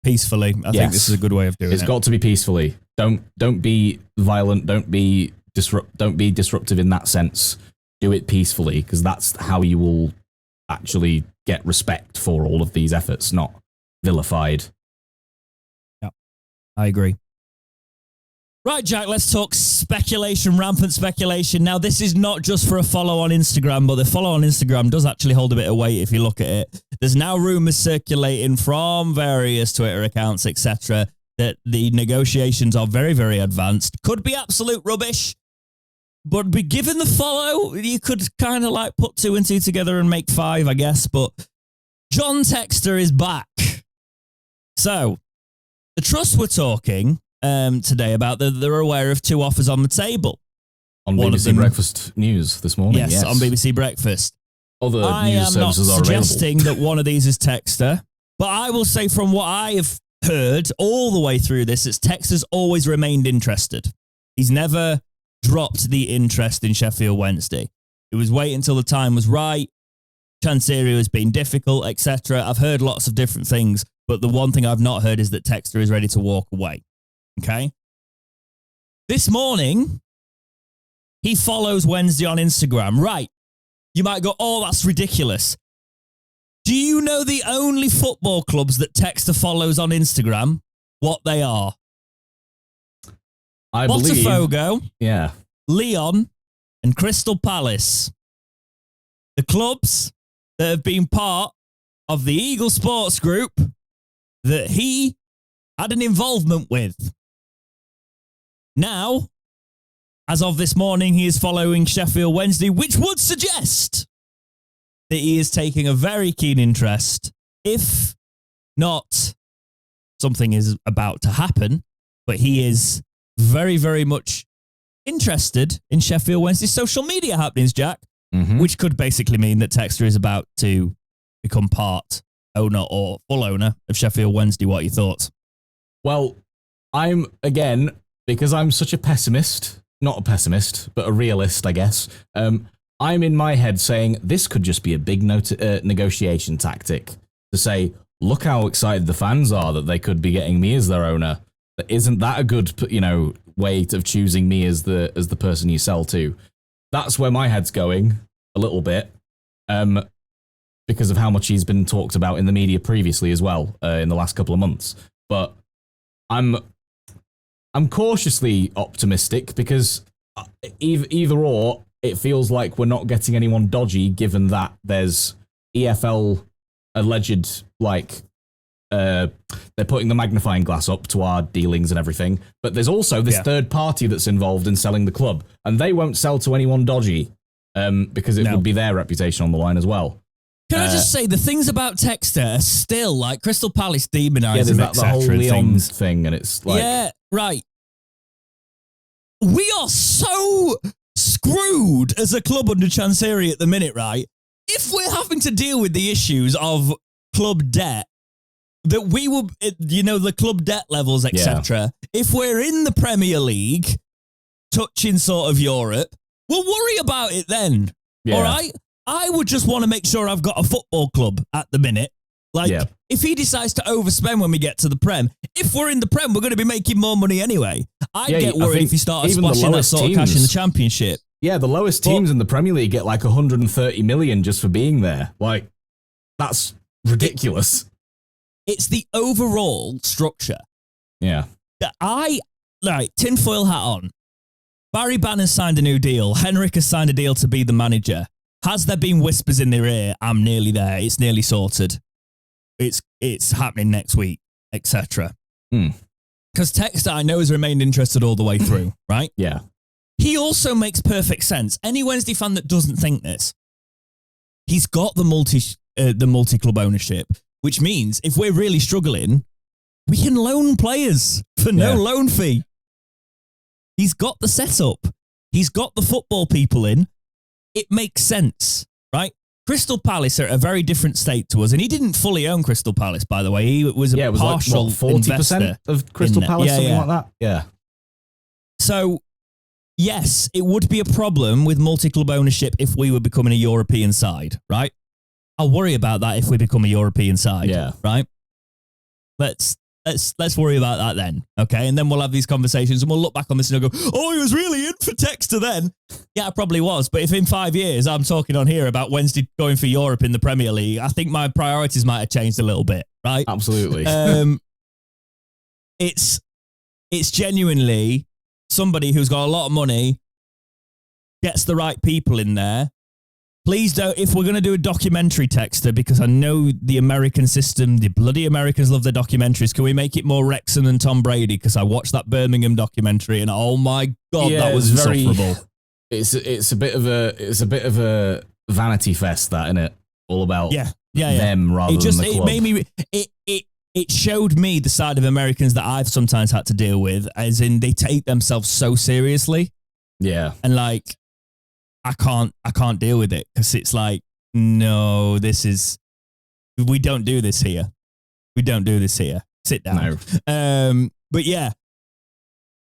peacefully. I think this is a good way of doing it. It's got to be peacefully. Don't be violent. Don't be disruptive in that sense. Do it peacefully, because that's how you will actually get respect for all of these efforts, not vilified. Yeah, I agree. Right, Jack, let's talk speculation, rampant speculation. Now, this is not just for a follow on Instagram, but the follow on Instagram does actually hold a bit of weight if you look at it. There's now rumours circulating from various Twitter accounts, etc., that the negotiations are very, very advanced. Could be absolute rubbish. But given the follow, you could kind of put 2 and 2 together and make 5, I guess. But John Textor is back. So, the Trust were talking today about that they're aware of 2 offers on the table. On BBC Breakfast News this morning, yes. On BBC Breakfast. Other news services are available. I am not suggesting that one of these is Textor, but I will say from what I have heard all the way through this, it's Textor's always remained interested. He's never dropped the interest in Sheffield Wednesday. It was wait until the time was right. Chansiri has been difficult, etc. I've heard lots of different things, but the one thing I've not heard is that Textor is ready to walk away. Okay? This morning, he follows Wednesday on Instagram. Right. You might go, oh, that's ridiculous. Do you know the only football clubs that Textor follows on Instagram? What they are? I believe. Botafogo, Yeah. Leon, and Crystal Palace. The clubs that have been part of the Eagle Sports Group that he had an involvement with. Now, as of this morning, he is following Sheffield Wednesday, which would suggest that he is taking a very keen interest, if not something is about to happen, but he is very, very much interested in Sheffield Wednesday's social media happenings, Jack, which could basically mean that Texter is about to become part owner or full owner of Sheffield Wednesday. What are your thoughts? Well, because I'm such a pessimist, not a pessimist, but a realist, I guess, I'm in my head saying this could just be a big negotiation tactic to say, look how excited the fans are that they could be getting me as their owner. Isn't that a good, way of choosing me as the person you sell to? That's where my head's going a little bit, because of how much he's been talked about in the media previously as well, in the last couple of months. But I'm cautiously optimistic because either or, it feels like we're not getting anyone dodgy, given that there's EFL alleged, they're putting the magnifying glass up to our dealings and everything. But there's also this third party that's involved in selling the club, and they won't sell to anyone dodgy, because it would be their reputation on the line as well. Can I just say, the things about Texter are still like Crystal Palace demonising, there's the whole Leon thing, and it's like... Yeah, right. We are so screwed as a club under Chansiri at the minute, right? If we're having to deal with the issues of club debt, that we will, the club debt levels, etc. If we're in the Premier League, touching sort of Europe, we'll worry about it then. Yeah. All right? I would just want to make sure I've got a football club at the minute. If he decides to overspend when we get to the Prem, if we're in the Prem, we're going to be making more money anyway. I'd get worried if he started splashing that sort of cash in the Championship. Yeah, the lowest teams in the Premier League get 130 million just for being there. That's ridiculous. It's the overall structure. Yeah. That tinfoil hat on. Barry Bannan signed a new deal. Henrik has signed a deal to be the manager. Has there been whispers in their ear? I'm nearly there. It's nearly sorted. It's happening next week, etc. Because Texter, I know, has remained interested all the way through, right? Yeah. He also makes perfect sense. Any Wednesday fan that doesn't think this, he's got the multi-club ownership, which means if we're really struggling, we can loan players for no loan fee. He's got the setup. He's got the football people in. It makes sense, right? Crystal Palace are at a very different state to us, and he didn't fully own Crystal Palace, by the way. He was a partial 40% of Crystal Palace, something like that. Yeah. So, yes, it would be a problem with multi-club ownership if we were becoming a European side, right? I'll worry about that if we become a European side, right? Let's worry about that then, okay? And then we'll have these conversations and we'll look back on this and go, oh, he was really in for Texter then. Yeah, I probably was. But if in 5 years I'm talking on here about Wednesday going for Europe in the Premier League, I think my priorities might have changed a little bit, right? Absolutely. It's genuinely somebody who's got a lot of money, gets the right people in there. Please don't, if we're going to do a documentary, Texter, because I know the American system, the bloody Americans love their documentaries, can we make it more Wrexham and Tom Brady? Because I watched that Birmingham documentary and oh my God, that was insufferable. It's a bit of a vanity fest, that, isn't it? All about them rather than the club. It made me, it showed me the side of Americans that I've sometimes had to deal with, as in they take themselves so seriously. Yeah. And I can't deal with it because it's no, we don't do this here. We don't do this here. Sit down. No. But yeah,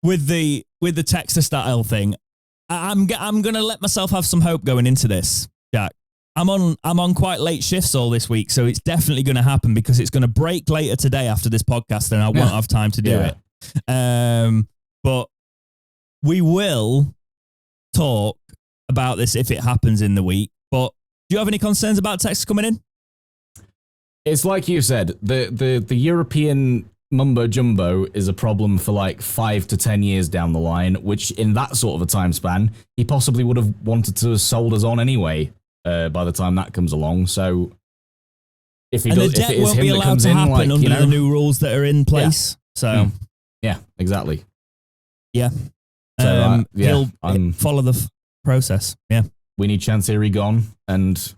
with the Texter style thing, I'm gonna let myself have some hope going into this, Jack. I'm on quite late shifts all this week, so it's definitely going to happen because it's going to break later today after this podcast, and I won't have time to do it. But we will talk about this if it happens in the week. But do you have any concerns about Texas coming in? It's like you said, the European mumbo jumbo is a problem for like 5 to 10 years down the line, which in that sort of a time span, he possibly would have wanted to have sold us on anyway by the time that comes along. So if he does, if it is him that comes in, like, under the new rules that are in place. So yeah, exactly. Yeah. So he'll follow the process. Yeah. We need Chansiri gone, and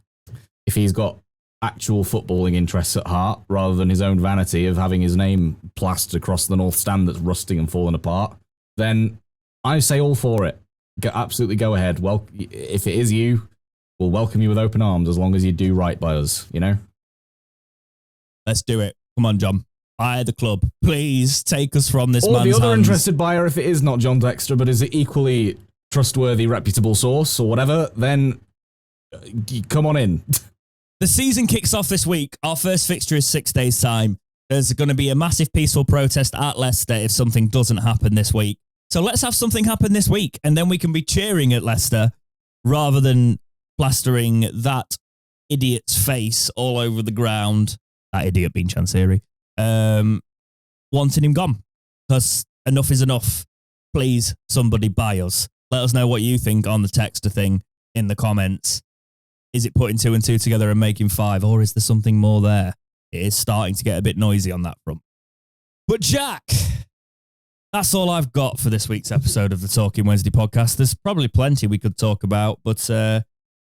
if he's got actual footballing interests at heart rather than his own vanity of having his name plastered across the North Stand that's rusting and falling apart, then I say all for it. Absolutely go ahead. Well, if it is you, we'll welcome you with open arms as long as you do right by us, you know? Let's do it. Come on, John. Buy the club. Please take us from this man's hands. Or the other interested buyer, if it is not John Dexter, but is an equally trustworthy, reputable source or whatever, then come on in. The season kicks off this week. Our first fixture is 6 days' time. There's going to be a massive peaceful protest at Leicester if something doesn't happen this week. So let's have something happen this week, and then we can be cheering at Leicester rather than plastering that idiot's face all over the ground. That idiot being Chansiri. Wanting him gone. Because enough is enough. Please, somebody buy us. Let us know what you think on the Texter thing in the comments. Is it putting 2 and 2 together and making 5, or is there something more there? It is starting to get a bit noisy on that front. But Jack, that's all I've got for this week's episode of the Talking Wednesday podcast. There's probably plenty we could talk about, but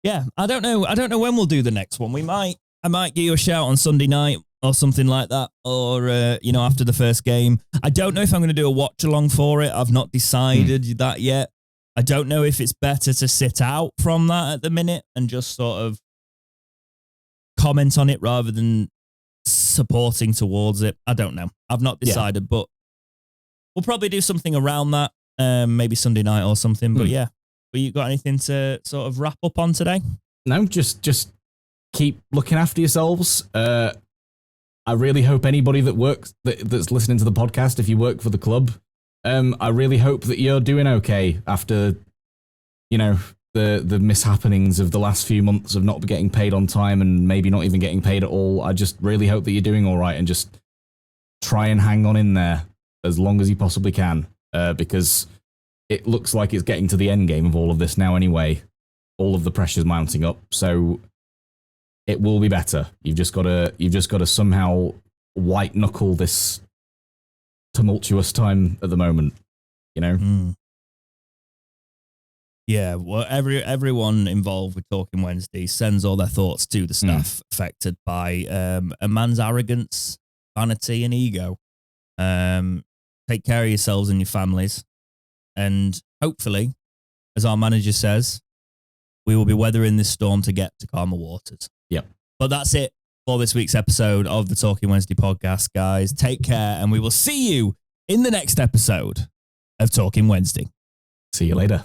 yeah, I don't know when we'll do the next one. I might give you a shout on Sunday night or something like that, or after the first game. I don't know if I'm going to do a watch along for it. I've not decided that yet. I don't know if it's better to sit out from that at the minute and just sort of comment on it rather than supporting towards it. I don't know. I've not decided, but we'll probably do something around that, maybe Sunday night or something. But yeah, but you got anything to sort of wrap up on today? No, just keep looking after yourselves. I really hope anybody that's listening to the podcast, if you work for the club, I really hope that you're doing okay after, the mishappenings of the last few months of not getting paid on time and maybe not even getting paid at all. I just really hope that you're doing all right and just try and hang on in there as long as you possibly can, because it looks like it's getting to the end game of all of this now anyway. All of the pressure's mounting up, so it will be better. You've just got to somehow white knuckle this tumultuous time at the moment, Yeah, well, everyone involved with Talking Wednesday sends all their thoughts to the staff affected by a man's arrogance, vanity, and ego. Take care of yourselves and your families, and hopefully, as our manager says, we will be weathering this storm to get to calmer waters. Yep. But that's it for this week's episode of the Talking Wednesday podcast, guys. Take care, and we will see you in the next episode of Talking Wednesday. See you later.